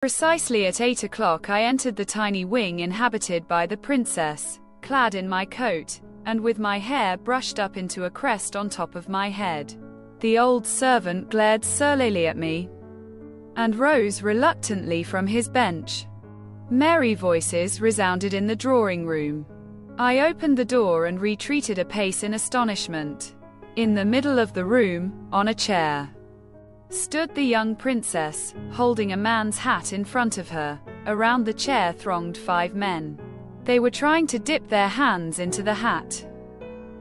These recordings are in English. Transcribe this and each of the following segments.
Precisely at 8 o'clock I entered the tiny wing inhabited by the princess, clad in my coat, and with my hair brushed up into a crest on top of my head. The old servant glared surlily at me and rose reluctantly from his bench. Merry voices resounded in the drawing room. I opened the door and retreated a pace in astonishment. In the middle of the room, on a chair, stood the young princess, holding a man's hat in front of her. Around the chair thronged 5 men. They were trying to dip their hands into the hat,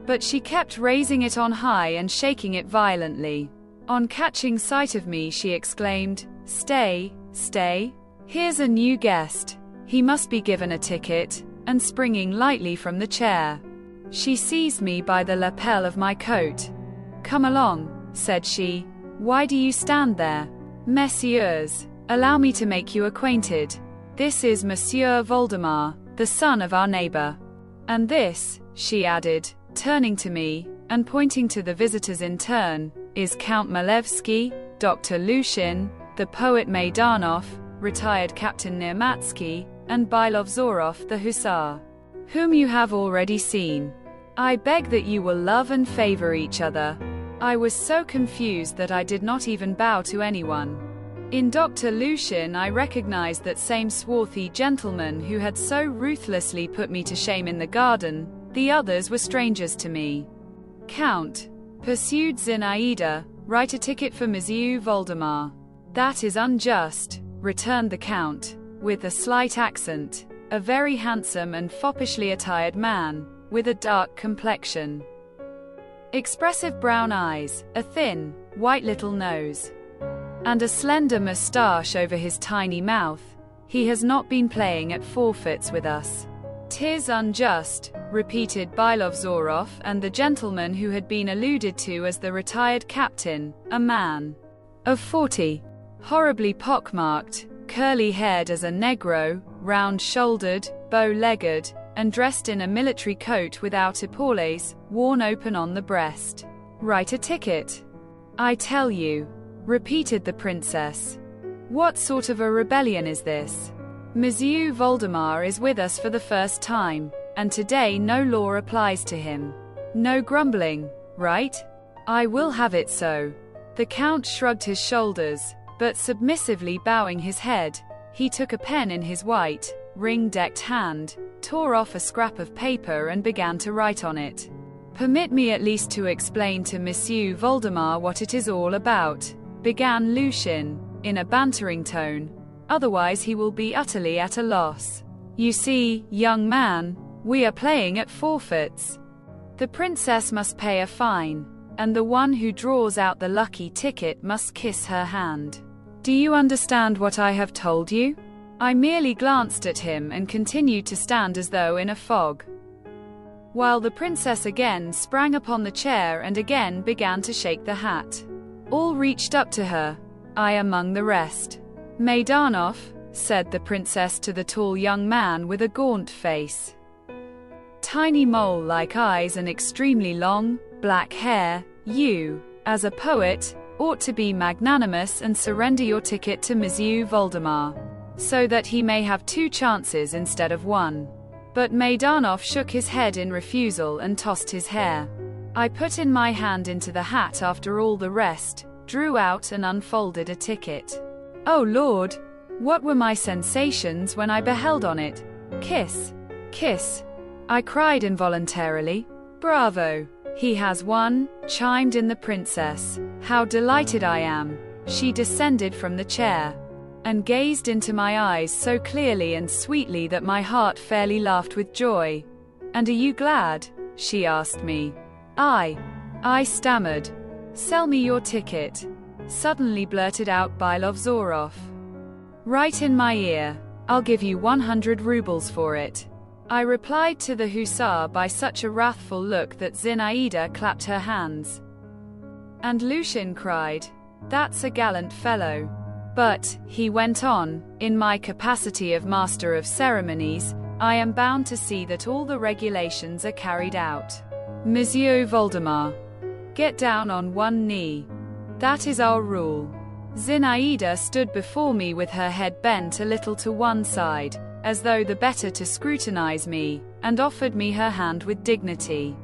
but she kept raising it on high and shaking it violently. On catching sight of me, she exclaimed, "Stay, stay. Here's a new guest. He must be given a ticket," and springing lightly from the chair, she seized me by the lapel of my coat. "Come along," said she. "Why do you stand there? Messieurs, allow me to make you acquainted. This is Monsieur Vladimir, the son of our neighbor. And this," she added, turning to me, and pointing to the visitors in turn, "is Count Malevsky, Dr. Lushin, the poet Maidanov, retired Captain Nirmatsky, and Bylovzorov the hussar, whom you have already seen. I beg that you will love and favor each other." I was so confused that I did not even bow to anyone. In Dr. Lushin I recognized that same swarthy gentleman who had so ruthlessly put me to shame in the garden. The others were strangers to me. "Count," pursued Zinaida, "write a ticket for Monsieur Vladimir." "That is unjust," returned the Count, with a slight accent, a very handsome and foppishly attired man, with a dark complexion, expressive brown eyes, a thin, white little nose, and a slender moustache over his tiny mouth. "He has not been playing at forfeits with us." "'Tis unjust," repeated Bylovzorov, and the gentleman who had been alluded to as the retired captain, a man of 40, horribly pockmarked, curly-haired as a negro, round-shouldered, bow-legged, and dressed in a military coat without epaulettes, worn open on the breast. "Write a ticket, I tell you," repeated the princess. "What sort of a rebellion is this? Monsieur Vladimir is with us for the first time, and today no law applies to him. No grumbling, right? I will have it so." The Count shrugged his shoulders, but submissively bowing his head, he took a pen in his white, ring-decked hand, tore off a scrap of paper and began to write on it. "Permit me at least to explain to Monsieur Vladimir what it is all about," began Lushin, in a bantering tone. "Otherwise he will be utterly at a loss. You see, young man, we are playing at forfeits. The princess must pay a fine, and the one who draws out the lucky ticket must kiss her hand. Do you understand what I have told you?" I merely glanced at him and continued to stand as though in a fog, while the princess again sprang upon the chair and again began to shake the hat. All reached up to her, I among the rest. "Maidanov," said the princess to the tall young man with a gaunt face, tiny mole-like eyes and extremely long, black hair, "you, as a poet, ought to be magnanimous and surrender your ticket to Monsieur Vladimir, so that he may have 2 chances instead of 1. But Maidanov shook his head in refusal and tossed his hair. I put in my hand into the hat after all the rest, drew out and unfolded a ticket. Oh Lord! What were my sensations when I beheld on it, "Kiss, kiss." I cried involuntarily. "Bravo! He has won," chimed in the princess. "How delighted I am." She descended from the chair and gazed into my eyes so clearly and sweetly that my heart fairly laughed with joy. "And are you glad?" she asked me. I stammered. "Sell me your ticket," suddenly blurted out Bylovzorov. "Right in my ear. I'll give you 100 rubles for it," I replied to the hussar by such a wrathful look that Zinaida clapped her hands. And Lushin cried, "That's a gallant fellow." "But," he went on, "in my capacity of master of ceremonies, I am bound to see that all the regulations are carried out. Monsieur Vladimir, get down on one knee. That is our rule. Zinaida stood before me with her head bent a little to one side, as though the better to scrutinize me, and offered me her hand with dignity.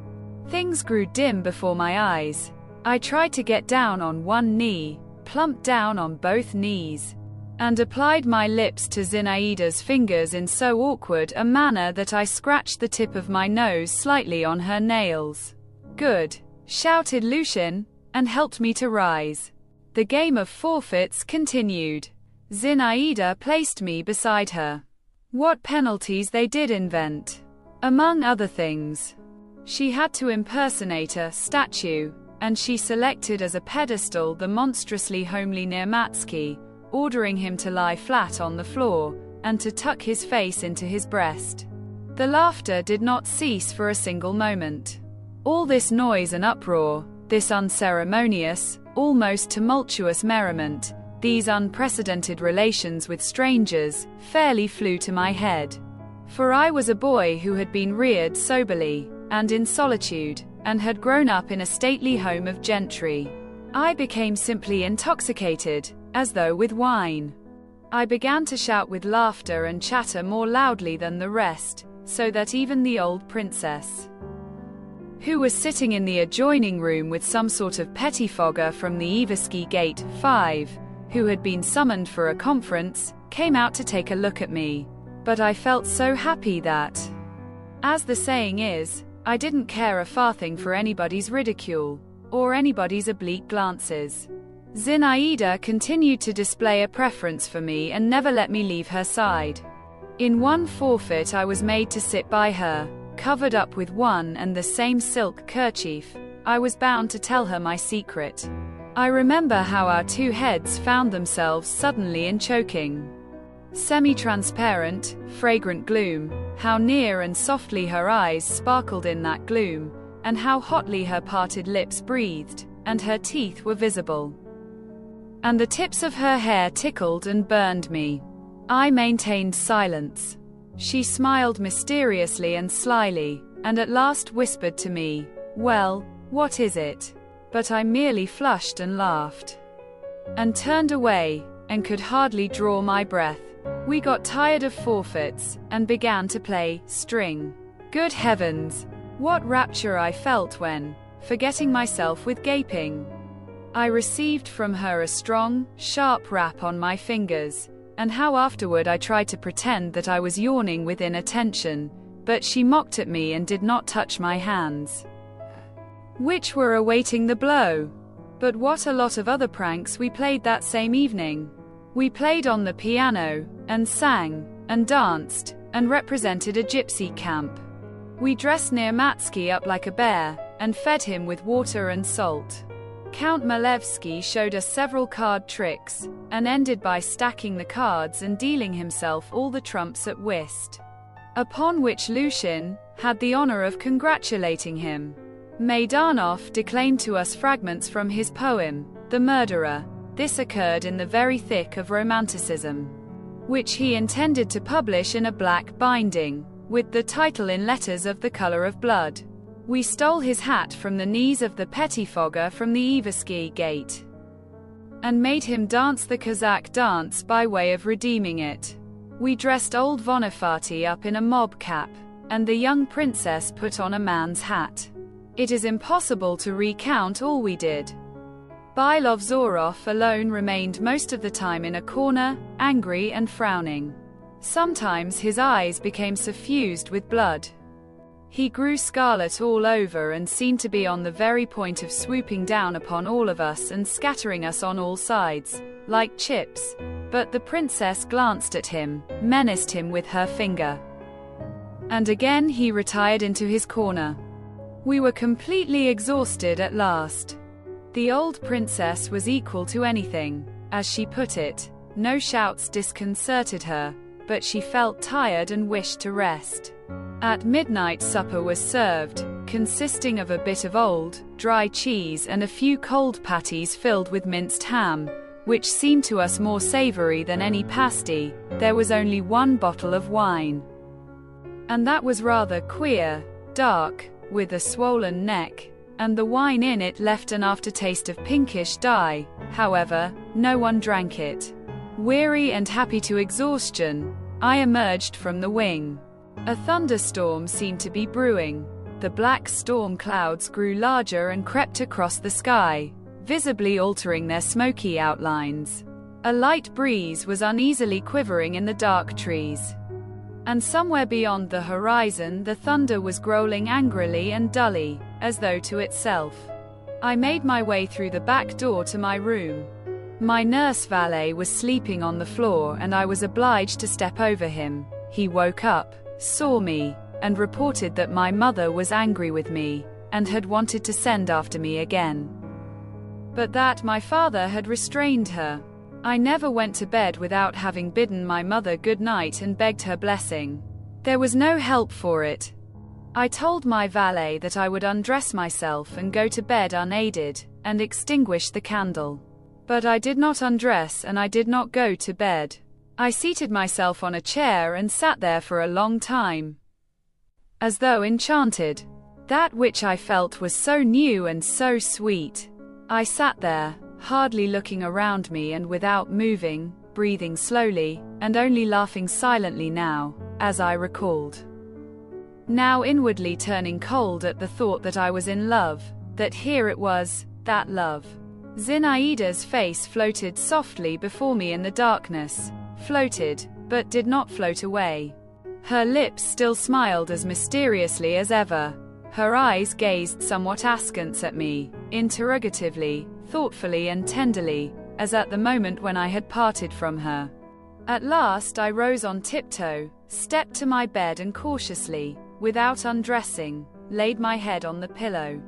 Things grew dim before my eyes. I tried to get down on one knee, plumped down on both knees, and applied my lips to Zinaida's fingers in so awkward a manner that I scratched the tip of my nose slightly on her nails. "Good," shouted Lucian, and helped me to rise. The game of forfeits continued. Zinaida placed me beside her. What penalties they did invent! Among other things, she had to impersonate a statue, and she selected as a pedestal the monstrously homely Nirmatsky, ordering him to lie flat on the floor, and to tuck his face into his breast. The laughter did not cease for a single moment. All this noise and uproar, this unceremonious, almost tumultuous merriment, these unprecedented relations with strangers, fairly flew to my head. For I was a boy who had been reared soberly, and in solitude, and had grown up in a stately home of gentry. I became simply intoxicated, as though with wine. I began to shout with laughter and chatter more loudly than the rest, so that even the old princess, who was sitting in the adjoining room with some sort of pettifogger from the Evsky Gate 5, who had been summoned for a conference, came out to take a look at me. But I felt so happy that, as the saying is, I didn't care a farthing for anybody's ridicule, or anybody's oblique glances. Zinaida continued to display a preference for me and never let me leave her side. In one forfeit I was made to sit by her, covered up with one and the same silk kerchief. I was bound to tell her my secret. I remember how our two heads found themselves suddenly in choking, semi-transparent, fragrant gloom, how near and softly her eyes sparkled in that gloom, and how hotly her parted lips breathed, and her teeth were visible, and the tips of her hair tickled and burned me. I maintained silence. She smiled mysteriously and slyly, and at last whispered to me, "Well, what is it?" But I merely flushed and laughed, and turned away, and could hardly draw my breath. We got tired of forfeits, and began to play string. Good heavens! What rapture I felt when, forgetting myself with gaping, I received from her a strong, sharp rap on my fingers, and how afterward I tried to pretend that I was yawning with inattention, but she mocked at me and did not touch my hands, which were awaiting the blow. But what a lot of other pranks we played that same evening. We played on the piano, and sang, and danced, and represented a gypsy camp. We dressed Nirmatsky up like a bear, and fed him with water and salt. Count Malevsky showed us several card tricks, and ended by stacking the cards and dealing himself all the trumps at whist, upon which Lucian had the honor of congratulating him. Maidanov declaimed to us fragments from his poem, The Murderer. This occurred in the very thick of Romanticism, which he intended to publish in a black binding, with the title in letters of the color of blood. We stole his hat from the knees of the pettifogger from the Evsky Gate, and made him dance the Cossack dance by way of redeeming it. We dressed old Vonifati up in a mob cap, and the young princess put on a man's hat. It is impossible to recount all we did. Bylovzorov alone remained most of the time in a corner, angry and frowning. Sometimes his eyes became suffused with blood. He grew scarlet all over and seemed to be on the very point of swooping down upon all of us and scattering us on all sides, like chips. But the princess glanced at him, menaced him with her finger, and again he retired into his corner. We were completely exhausted at last. The old princess was equal to anything, as she put it. No shouts disconcerted her, but she felt tired and wished to rest. At midnight supper was served, consisting of a bit of old, dry cheese and a few cold patties filled with minced ham, which seemed to us more savory than any pasty. There was only one bottle of wine, and that was rather queer, dark, with a swollen neck, and the wine in it left an aftertaste of pinkish dye. However, no one drank it. Weary and happy to exhaustion, I emerged from the wing. A thunderstorm seemed to be brewing. The black storm clouds grew larger and crept across the sky, visibly altering their smoky outlines. A light breeze was uneasily quivering in the dark trees. And somewhere beyond the horizon the thunder was growling angrily and dully, as though to itself. I made my way through the back door to my room. My nurse valet was sleeping on the floor and I was obliged to step over him. He woke up, saw me, and reported that my mother was angry with me, and had wanted to send after me again. But that my father had restrained her. I never went to bed without having bidden my mother good night and begged her blessing. There was no help for it. I told my valet that I would undress myself and go to bed unaided, and extinguish the candle. But I did not undress and I did not go to bed. I seated myself on a chair and sat there for a long time, as though enchanted. That which I felt was so new and so sweet. I sat there, hardly looking around me and without moving, breathing slowly, and only laughing silently now, as I recalled. Now inwardly turning cold at the thought that I was in love, that here it was, that love. Zinaida's face floated softly before me in the darkness, floated, but did not float away. Her lips still smiled as mysteriously as ever. Her eyes gazed somewhat askance at me, interrogatively, thoughtfully and tenderly, as at the moment when I had parted from her. At last I rose on tiptoe, stepped to my bed and cautiously, without undressing, laid my head on the pillow.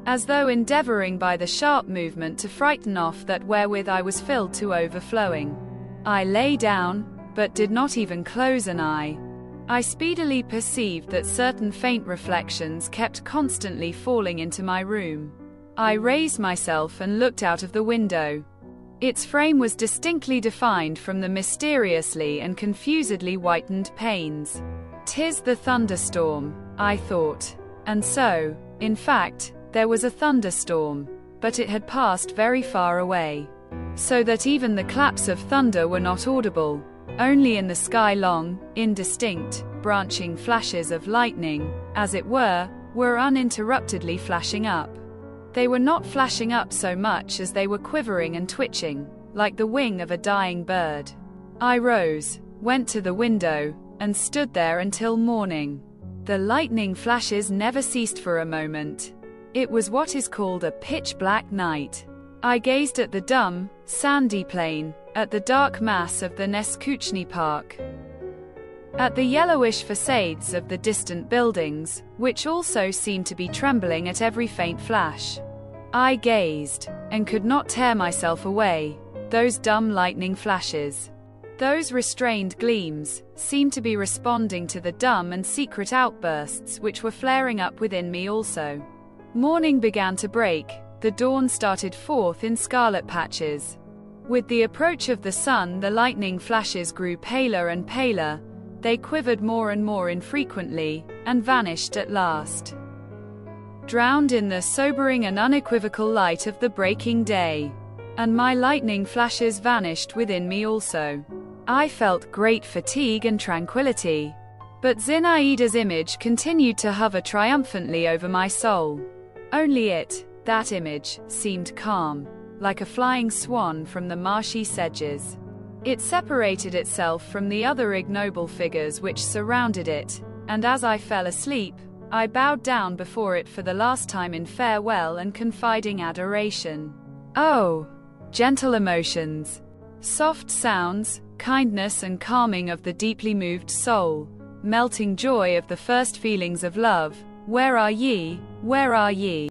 As though endeavoring by the sharp movement to frighten off that wherewith I was filled to overflowing. I lay down, but did not even close an eye. I speedily perceived that certain faint reflections kept constantly falling into my room. I raised myself and looked out of the window. Its frame was distinctly defined from the mysteriously and confusedly whitened panes. "'Tis the thunderstorm," I thought. And so, in fact, there was a thunderstorm, but it had passed very far away, so that even the claps of thunder were not audible. Only in the sky long, indistinct, branching flashes of lightning, as it were uninterruptedly flashing up. They were not flashing up so much as they were quivering and twitching, like the wing of a dying bird. I rose, went to the window, and stood there until morning. The lightning flashes never ceased for a moment. It was what is called a pitch-black night. I gazed at the dumb, sandy plain, at the dark mass of the Neskuchny Park, at the yellowish facades of the distant buildings, which also seemed to be trembling at every faint flash. I gazed, and could not tear myself away. Those dumb lightning flashes, those restrained gleams, seemed to be responding to the dumb and secret outbursts which were flaring up within me also. Morning began to break. The dawn started forth in scarlet patches. With the approach of the sun the lightning flashes grew paler and paler, they quivered more and more infrequently, and vanished at last, drowned in the sobering and unequivocal light of the breaking day. And my lightning flashes vanished within me also. I felt great fatigue and tranquility. But Zinaida's image continued to hover triumphantly over my soul. Only it, that image, seemed calm, like a flying swan from the marshy sedges. It separated itself from the other ignoble figures which surrounded it, and as I fell asleep, I bowed down before it for the last time in farewell and confiding adoration. Oh, gentle emotions, soft sounds, kindness and calming of the deeply moved soul, melting joy of the first feelings of love, where are ye, where are ye?